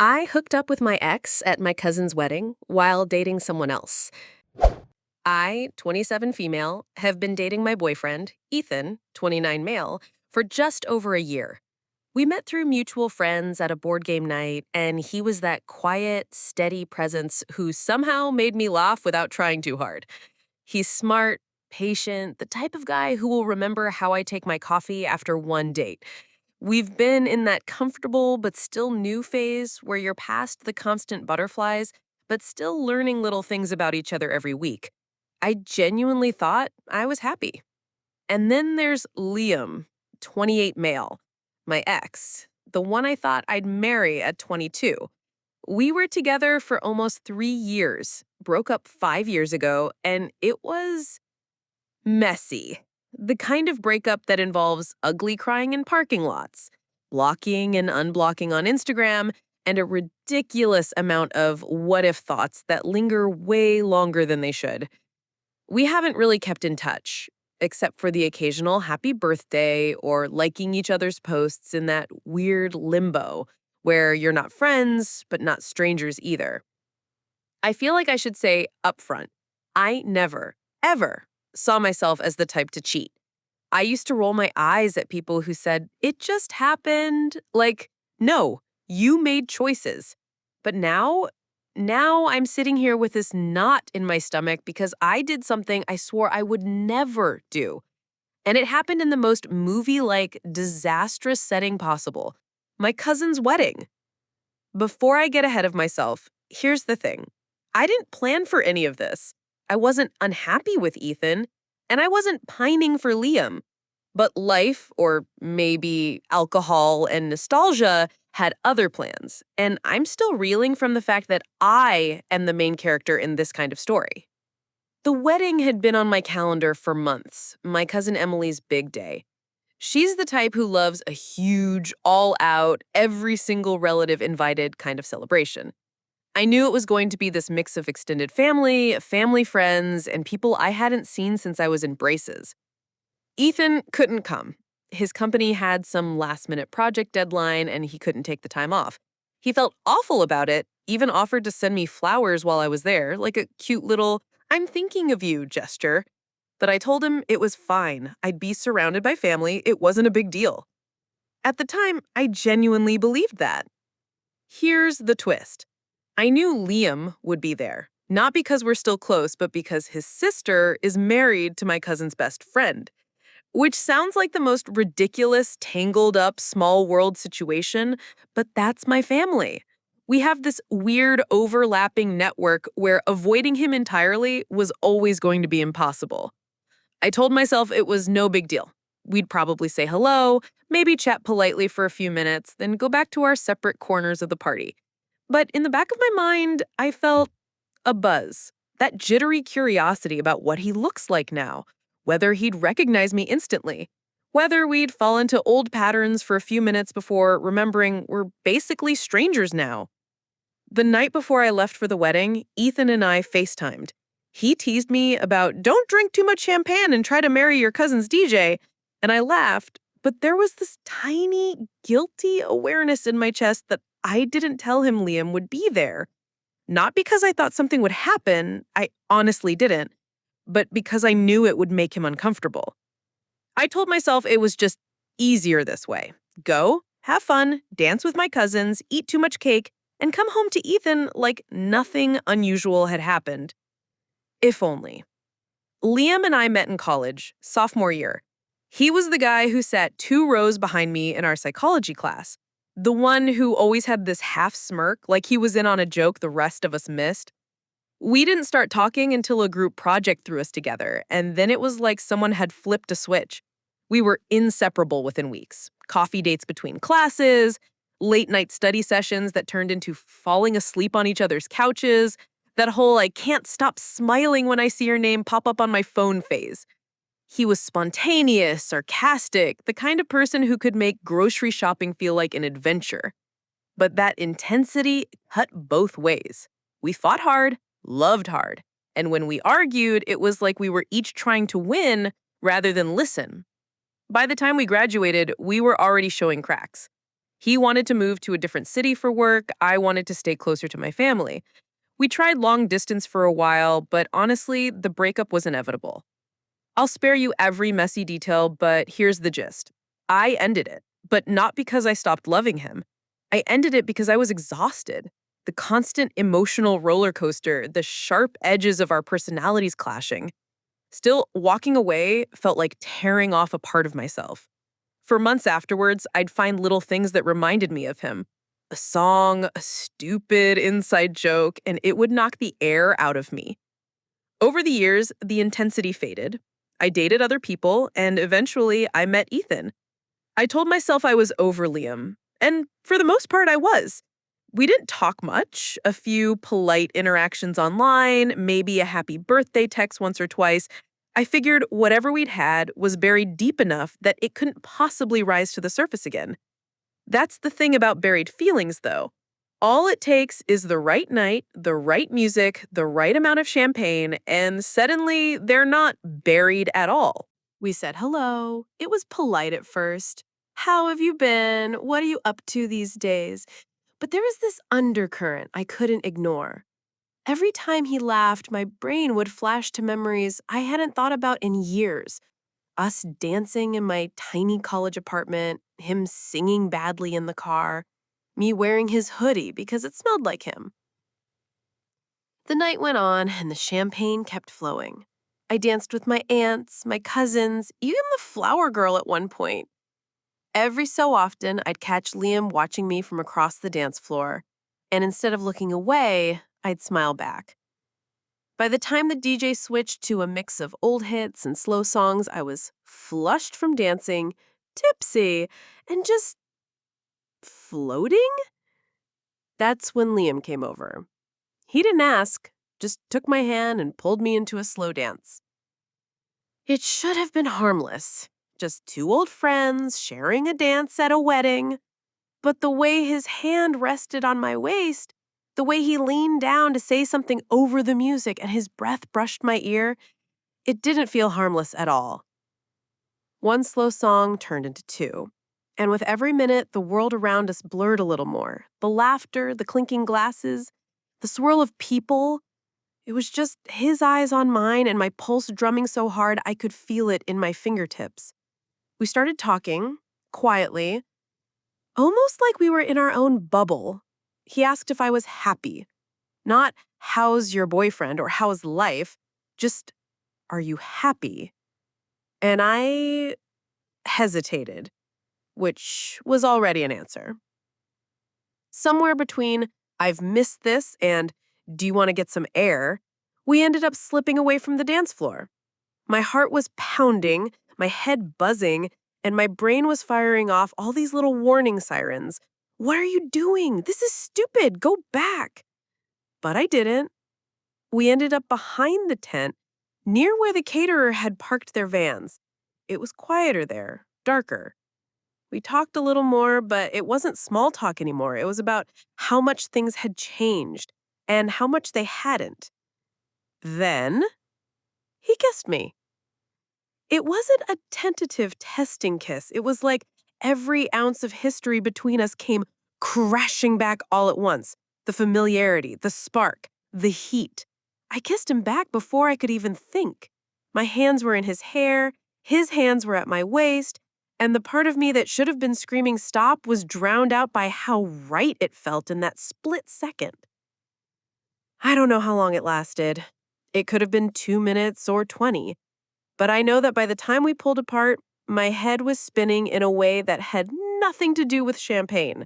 I hooked up with my ex at my cousin's wedding while dating someone else. I, 27 female, have been dating my boyfriend, Ethan, 29 male, for just over a year. We met through mutual friends at a board game night, and he was that quiet, steady presence who somehow made me laugh without trying too hard. He's smart, patient, the type of guy who will remember how I take my coffee after one date. We've been in that comfortable but still new phase where you're past the constant butterflies, but still learning little things about each other every week. I genuinely thought I was happy. And then there's Liam, 28 male, my ex, the one I thought I'd marry at 22. We were together for almost 3 years, broke up 5 years ago, and it was messy. The kind of breakup that involves ugly crying in parking lots, blocking and unblocking on Instagram, and a ridiculous amount of what if thoughts that linger way longer than they should. We haven't really kept in touch, except for the occasional happy birthday or liking each other's posts in that weird limbo where you're not friends, but not strangers either. I feel like I should say upfront, I never, ever saw myself as the type to cheat. I used to roll my eyes at people who said, it just happened. Like, no, you made choices. But now I'm sitting here with this knot in my stomach because I did something I swore I would never do. And it happened in the most movie-like, disastrous setting possible. My cousin's wedding. Before I get ahead of myself, here's the thing. I didn't plan for any of this. I wasn't unhappy with Ethan, and I wasn't pining for Liam. But life, or maybe alcohol and nostalgia, had other plans, and I'm still reeling from the fact that I am the main character in this kind of story. The wedding had been on my calendar for months, my cousin Emily's big day. She's the type who loves a huge, all-out, every single relative invited kind of celebration. I knew it was going to be this mix of extended family, family friends, and people I hadn't seen since I was in braces. Ethan couldn't come. His company had some last-minute project deadline, and he couldn't take the time off. He felt awful about it, even offered to send me flowers while I was there, like a cute little, I'm thinking of you gesture. But I told him it was fine. I'd be surrounded by family. It wasn't a big deal. At the time, I genuinely believed that. Here's the twist. I knew Liam would be there, not because we're still close, but because his sister is married to my cousin's best friend. Which sounds like the most ridiculous, tangled up, small world situation, but that's my family. We have this weird overlapping network where avoiding him entirely was always going to be impossible. I told myself it was no big deal. We'd probably say hello, maybe chat politely for a few minutes, then go back to our separate corners of the party. But in the back of my mind, I felt a buzz, that jittery curiosity about what he looks like now, whether he'd recognize me instantly, whether we'd fall into old patterns for a few minutes before remembering we're basically strangers now. The night before I left for the wedding, Ethan and I FaceTimed. He teased me about don't drink too much champagne and try to marry your cousin's DJ, and I laughed, but there was this tiny, guilty awareness in my chest that I didn't tell him Liam would be there. Not because I thought something would happen, I honestly didn't, but because I knew it would make him uncomfortable. I told myself it was just easier this way. Go, have fun, dance with my cousins, eat too much cake, and come home to Ethan like nothing unusual had happened. If only. Liam and I met in college, sophomore year. He was the guy who sat 2 rows behind me in our psychology class. The one who always had this half smirk, like he was in on a joke the rest of us missed. We didn't start talking until a group project threw us together, and then it was like someone had flipped a switch. We were inseparable within weeks. Coffee dates between classes, late-night study sessions that turned into falling asleep on each other's couches, that whole I can't stop smiling when I see your name pop up on my phone phase. He was spontaneous, sarcastic, the kind of person who could make grocery shopping feel like an adventure. But that intensity cut both ways. We fought hard, loved hard, and when we argued, it was like we were each trying to win rather than listen. By the time we graduated, we were already showing cracks. He wanted to move to a different city for work. I wanted to stay closer to my family. We tried long distance for a while, but honestly, the breakup was inevitable. I'll spare you every messy detail, but here's the gist. I ended it, but not because I stopped loving him. I ended it because I was exhausted. The constant emotional roller coaster, the sharp edges of our personalities clashing. Still, walking away felt like tearing off a part of myself. For months afterwards, I'd find little things that reminded me of him. A song, a stupid inside joke, and it would knock the air out of me. Over the years, the intensity faded. I dated other people, and eventually I met Ethan. I told myself I was over Liam, and for the most part, I was. We didn't talk much, a few polite interactions online, maybe a happy birthday text once or twice. I figured whatever we'd had was buried deep enough that it couldn't possibly rise to the surface again. That's the thing about buried feelings, though. All it takes is the right night, the right music, the right amount of champagne, and suddenly they're not buried at all. We said hello. It was polite at first. How have you been? What are you up to these days? But there was this undercurrent I couldn't ignore. Every time he laughed, my brain would flash to memories I hadn't thought about in years. Us dancing in my tiny college apartment, him singing badly in the car, me wearing his hoodie because it smelled like him. The night went on and the champagne kept flowing. I danced with my aunts, my cousins, even the flower girl at one point. Every so often, I'd catch Liam watching me from across the dance floor, and instead of looking away, I'd smile back. By the time the DJ switched to a mix of old hits and slow songs, I was flushed from dancing, tipsy, and just floating? That's when Liam came over. He didn't ask, just took my hand and pulled me into a slow dance. It should have been harmless, just two old friends sharing a dance at a wedding. But the way his hand rested on my waist, the way he leaned down to say something over the music and his breath brushed my ear, it didn't feel harmless at all. One slow song turned into two. And with every minute, the world around us blurred a little more. The laughter, the clinking glasses, the swirl of people. It was just his eyes on mine and my pulse drumming so hard I could feel it in my fingertips. We started talking, quietly, almost like we were in our own bubble. He asked if I was happy. Not, how's your boyfriend or how's life? Just, are you happy? And I hesitated, which was already an answer. Somewhere between, I've missed this and, do you want to get some air? We ended up slipping away from the dance floor. My heart was pounding, my head buzzing, and my brain was firing off all these little warning sirens. What are you doing? This is stupid. Go back. But I didn't. We ended up behind the tent, near where the caterer had parked their vans. It was quieter there, darker. We talked a little more, but it wasn't small talk anymore. It was about how much things had changed and how much they hadn't. Then, he kissed me. It wasn't a tentative testing kiss. It was like every ounce of history between us came crashing back all at once. The familiarity, the spark, the heat. I kissed him back before I could even think. My hands were in his hands were at my waist, and the part of me that should have been screaming stop was drowned out by how right it felt in that split second. I don't know how long it lasted. It could have been 2 minutes or 20. But I know that by the time we pulled apart, my head was spinning in a way that had nothing to do with champagne.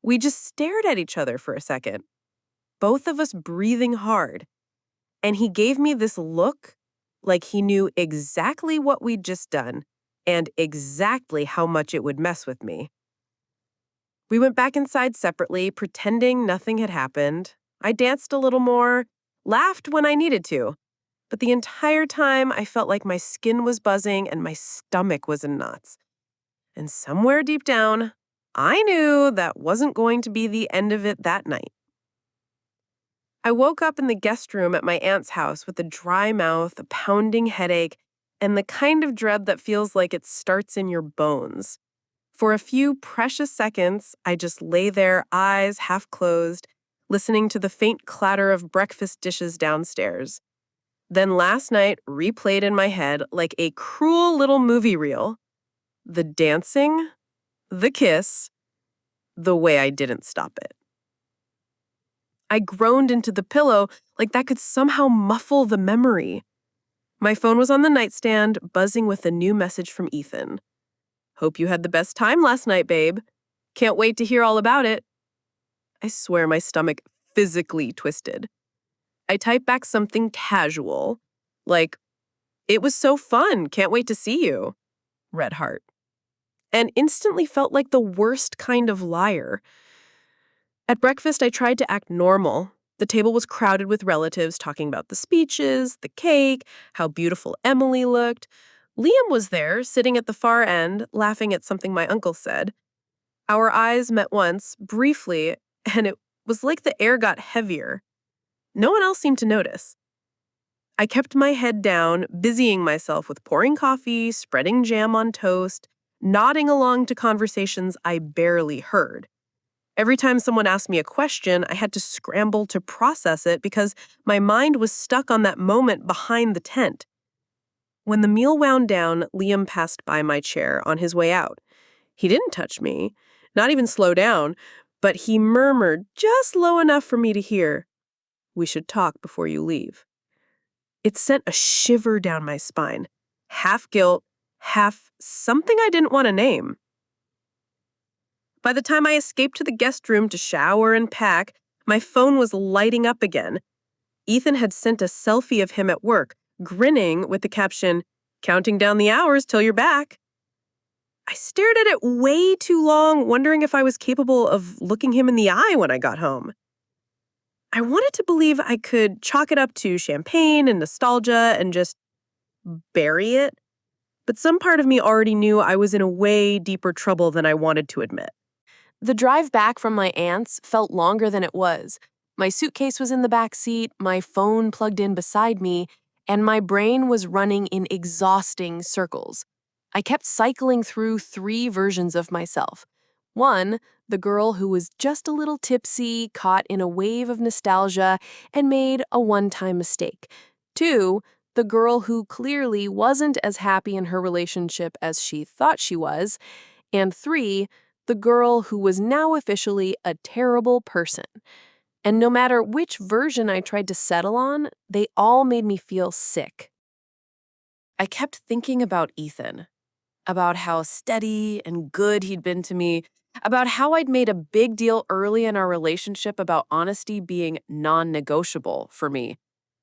We just stared at each other for a second, both of us breathing hard. And he gave me this look like he knew exactly what we'd just done and exactly how much it would mess with me. We went back inside separately, pretending nothing had happened. I danced a little more, laughed when I needed to. But the entire time, I felt like my skin was buzzing and my stomach was in knots. And somewhere deep down, I knew that wasn't going to be the end of it that night. I woke up in the guest room at my aunt's house with a dry mouth, a pounding headache, and the kind of dread that feels like it starts in your bones. For a few precious seconds, I just lay there, eyes half closed, listening to the faint clatter of breakfast dishes downstairs. Then last night replayed in my head like a cruel little movie reel. The dancing, the kiss, the way I didn't stop it. I groaned into the pillow like that could somehow muffle the memory. My phone was on the nightstand, buzzing with a new message from Ethan. Hope you had the best time last night, babe. Can't wait to hear all about it. I swear my stomach physically twisted. I typed back something casual, like, it was so fun, can't wait to see you. Red heart. And instantly felt like the worst kind of liar. At breakfast, I tried to act normal. The table was crowded with relatives talking about the speeches, the cake, how beautiful Emily looked. Liam was there, sitting at the far end, laughing at something my uncle said. Our eyes met once, briefly, and it was like the air got heavier. No one else seemed to notice. I kept my head down, busying myself with pouring coffee, spreading jam on toast, nodding along to conversations I barely heard. Every time someone asked me a question, I had to scramble to process it because my mind was stuck on that moment behind the tent. When the meal wound down, Liam passed by my chair on his way out. He didn't touch me, not even slow down, but he murmured just low enough for me to hear, "We should talk before you leave." It sent a shiver down my spine, half guilt, half something I didn't want to name. By the time I escaped to the guest room to shower and pack, my phone was lighting up again. Ethan had sent a selfie of him at work, grinning with the caption, "Counting down the hours till you're back." I stared at it way too long, wondering if I was capable of looking him in the eye when I got home. I wanted to believe I could chalk it up to champagne and nostalgia and just bury it, but some part of me already knew I was in a way deeper trouble than I wanted to admit. The drive back from my aunt's felt longer than it was. My suitcase was in the back seat, my phone plugged in beside me, and my brain was running in exhausting circles. I kept cycling through 3 versions of myself. One, the girl who was just a little tipsy, caught in a wave of nostalgia, and made a one-time mistake. 2, the girl who clearly wasn't as happy in her relationship as she thought she was. And 3, the girl who was now officially a terrible person. And no matter which version I tried to settle on, they all made me feel sick. I kept thinking about Ethan, about how steady and good he'd been to me, about how I'd made a big deal early in our relationship about honesty being non-negotiable for me.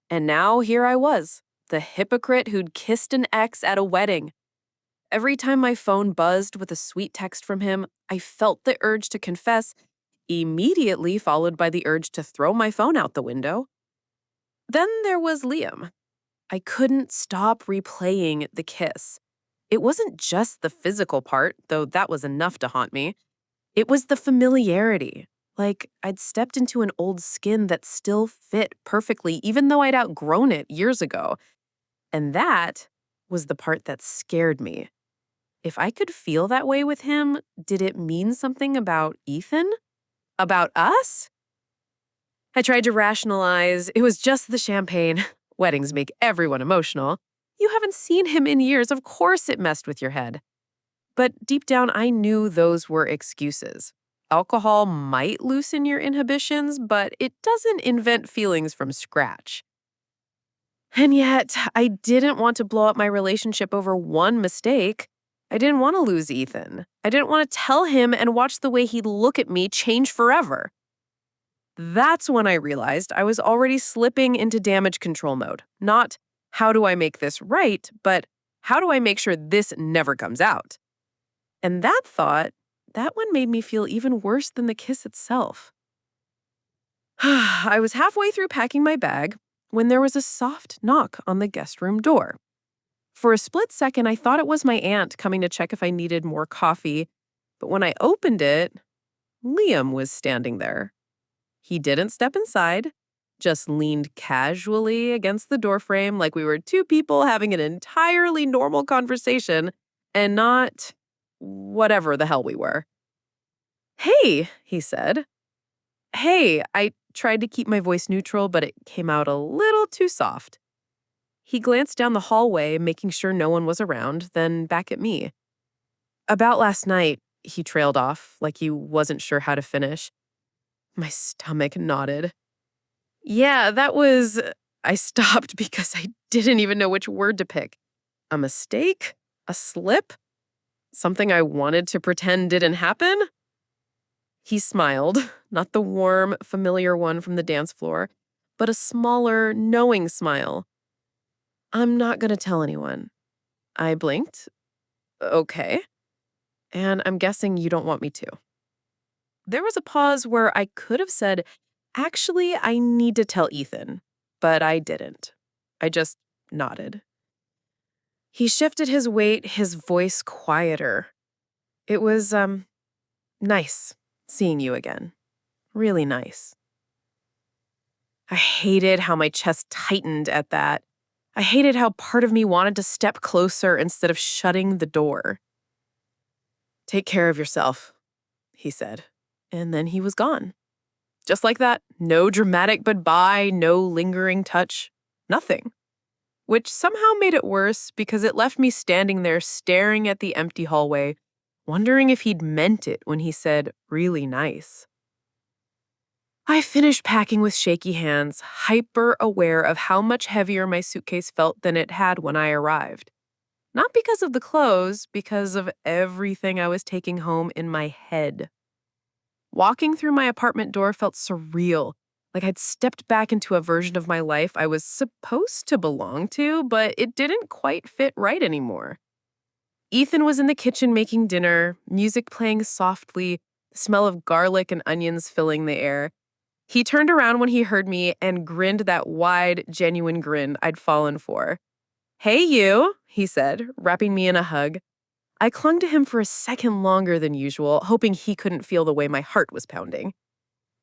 And now here I was, the hypocrite who'd kissed an ex at a wedding. Every time my phone buzzed with a sweet text from him, I felt the urge to confess, immediately followed by the urge to throw my phone out the window. Then there was Liam. I couldn't stop replaying the kiss. It wasn't just the physical part, though that was enough to haunt me. It was the familiarity. Like I'd stepped into an old skin that still fit perfectly, even though I'd outgrown it years ago. And that was the part that scared me. If I could feel that way with him, did it mean something about Ethan? About us? I tried to rationalize. It was just the champagne. Weddings make everyone emotional. You haven't seen him in years. Of course it messed with your head. But deep down, I knew those were excuses. Alcohol might loosen your inhibitions, but it doesn't invent feelings from scratch. And yet, I didn't want to blow up my relationship over one mistake. I didn't want to lose Ethan. I didn't want to tell him and watch the way he'd look at me change forever. That's when I realized I was already slipping into damage control mode. Not, how do I make this right, but how do I make sure this never comes out? And that one made me feel even worse than the kiss itself. I was halfway through packing my bag when there was a soft knock on the guest room door. For a split second, I thought it was my aunt coming to check if I needed more coffee, but when I opened it, Liam was standing there. He didn't step inside, just leaned casually against the doorframe like we were 2 people having an entirely normal conversation and not, whatever the hell we were. "Hey," he said. "Hey," I tried to keep my voice neutral, but it came out a little too soft. He glanced down the hallway, making sure no one was around, then back at me. "About last night," he trailed off, like he wasn't sure how to finish. My stomach nodded. "Yeah, that was." I stopped because I didn't even know which word to pick. A mistake? A slip? Something I wanted to pretend didn't happen? He smiled, not the warm, familiar one from the dance floor, but a smaller, knowing smile. "I'm not gonna tell anyone." I blinked. "Okay. And I'm guessing you don't want me to." There was a pause where I could have said, "Actually, I need to tell Ethan," but I didn't. I just nodded. He shifted his weight, his voice quieter. "It was, nice seeing you again. Really nice." I hated how my chest tightened at that. I hated how part of me wanted to step closer instead of shutting the door. "Take care of yourself," he said, and then he was gone. Just like that, no dramatic goodbye, no lingering touch, nothing. Which somehow made it worse because it left me standing there staring at the empty hallway, wondering if he'd meant it when he said, "really nice." I finished packing with shaky hands, hyper aware of how much heavier my suitcase felt than it had when I arrived. Not because of the clothes, because of everything I was taking home in my head. Walking through my apartment door felt surreal, like I'd stepped back into a version of my life I was supposed to belong to, but it didn't quite fit right anymore. Ethan was in the kitchen making dinner, music playing softly, the smell of garlic and onions filling the air. He turned around when he heard me and grinned that wide, genuine grin I'd fallen for. "Hey, you," he said, wrapping me in a hug. I clung to him for a second longer than usual, hoping he couldn't feel the way my heart was pounding.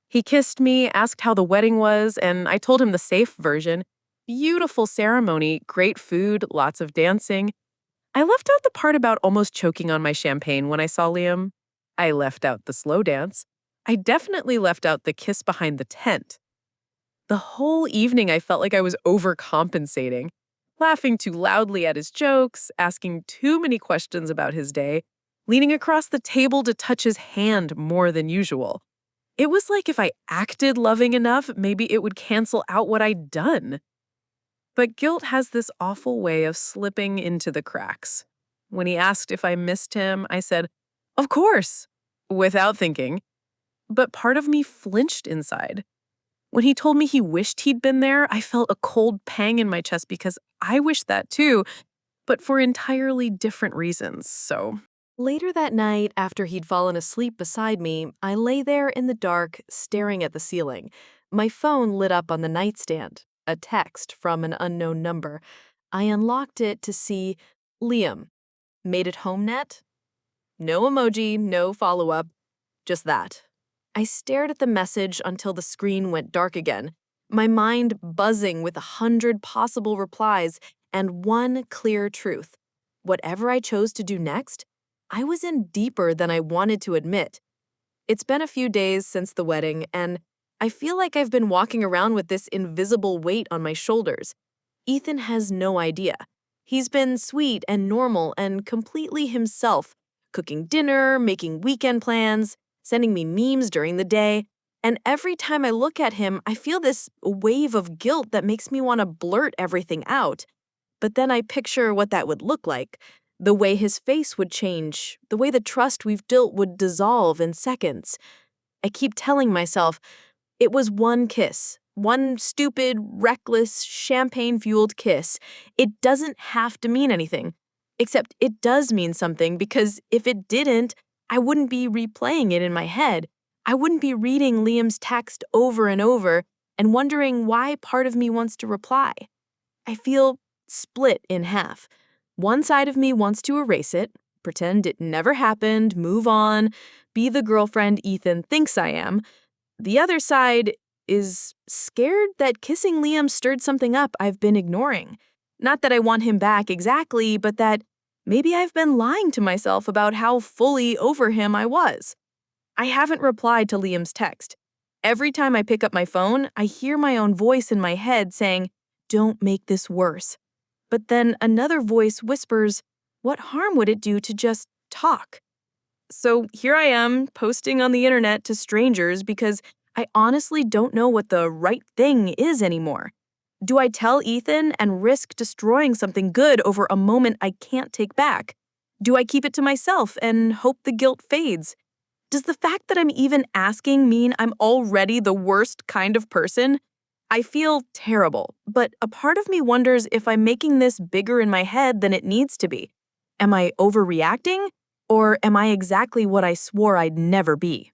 He kissed me, asked how the wedding was, and I told him the safe version. Beautiful ceremony, great food, lots of dancing. I left out the part about almost choking on my champagne when I saw Liam. I left out the slow dance. I definitely left out the kiss behind the tent. The whole evening I felt like I was overcompensating, laughing too loudly at his jokes, asking too many questions about his day, leaning across the table to touch his hand more than usual. It was like if I acted loving enough, maybe it would cancel out what I'd done. But guilt has this awful way of slipping into the cracks. When he asked if I missed him, I said, "Of course," without thinking. But part of me flinched inside. When he told me he wished he'd been there, I felt a cold pang in my chest because I wished that too, but for entirely different reasons, so. Later that night, after he'd fallen asleep beside me, I lay there in the dark, staring at the ceiling. My phone lit up on the nightstand, a text from an unknown number. I unlocked it to see Liam. Made it home net? No emoji, no follow-up, just that. I stared at the message until the screen went dark again, my mind buzzing with 100 possible replies and one clear truth. Whatever I chose to do next, I was in deeper than I wanted to admit. It's been a few days since the wedding, and I feel like I've been walking around with this invisible weight on my shoulders. Ethan has no idea. He's been sweet and normal and completely himself, cooking dinner, making weekend plans, sending me memes during the day. And every time I look at him, I feel this wave of guilt that makes me want to blurt everything out. But then I picture what that would look like, the way his face would change, the way the trust we've built would dissolve in seconds. I keep telling myself, it was one kiss, one stupid, reckless, champagne-fueled kiss. It doesn't have to mean anything. Except it does mean something because if it didn't, I wouldn't be replaying it in my head. I wouldn't be reading Liam's text over and over and wondering why part of me wants to reply. I feel split in half. One side of me wants to erase it, pretend it never happened, move on, be the girlfriend Ethan thinks I am. The other side is scared that kissing Liam stirred something up I've been ignoring. Not that I want him back exactly, but that Maybe I've been lying to myself about how fully over him I was. I haven't replied to Liam's text. Every time I pick up my phone, I hear my own voice in my head saying, "Don't make this worse." But then another voice whispers, "What harm would it do to just talk?" So here I am, posting on the internet to strangers because I honestly don't know what the right thing is anymore. Do I tell Ethan and risk destroying something good over a moment I can't take back? Do I keep it to myself and hope the guilt fades? Does the fact that I'm even asking mean I'm already the worst kind of person? I feel terrible, but a part of me wonders if I'm making this bigger in my head than it needs to be. Am I overreacting? Or am I exactly what I swore I'd never be?